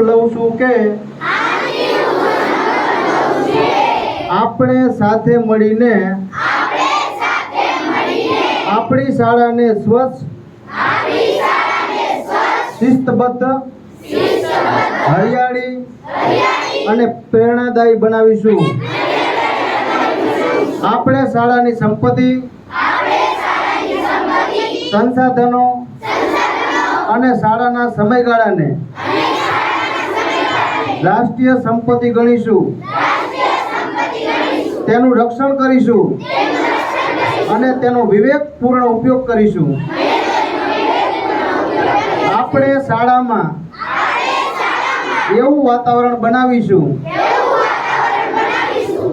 લઉં છું કે આપણે સાથે મળીને આપણી શાળાને સ્વચ્છ, શિસ્તબદ્ધ, હરિયાળી અને પ્રેરણાદાયી બનાવીશું. આપણે શાળાની સંપત્તિ, સંસાધનો અને શાળાના સમયગાળાને રાષ્ટ્રીય સંપત્તિ ગણીશું. તેનું રક્ષણ કરીશું અને તેનો વિવેકપૂર્ણ ઉપયોગ કરીશું. આપણે શાળામાં એવું વાતાવરણ બનાવીશું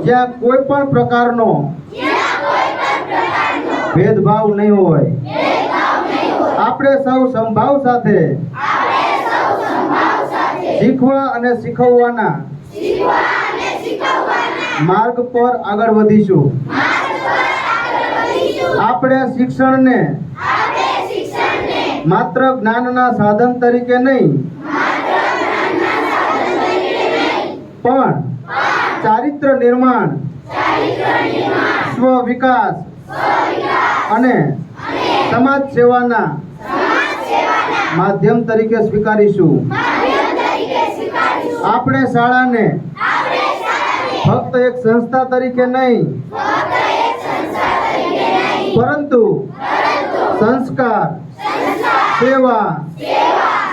જ્યાં કોઈ પણ પ્રકારનો ભેદભાવ નહીં હોય. આપણે સૌ સમભાવ સાથે શીખવા અને શીખવવાના માર્ગ પર આગળ વધીશું. આપણે શિક્ષણને માત્ર જ્ઞાનના સાધન તરીકે નહીં પણ ચારિત્ર નિર્માણ, સ્વ વિકાસ અને સમાજ સેવાના માધ્યમ તરીકે સ્વીકારીશું. આપણે શાળાને ફક્ત એક સંસ્થા તરીકે નહીં પરંતુ સંસ્કાર, સેવા,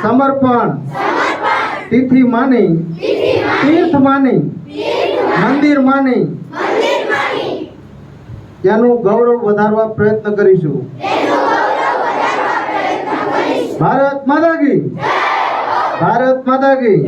સમર્પણ, તિથિ માની, તીર્થ માની, મંદિર માની તેનું ગૌરવ વધારવા પ્રયત્ન કરીશું. ભારત માતા કી, ભારત માતા કી.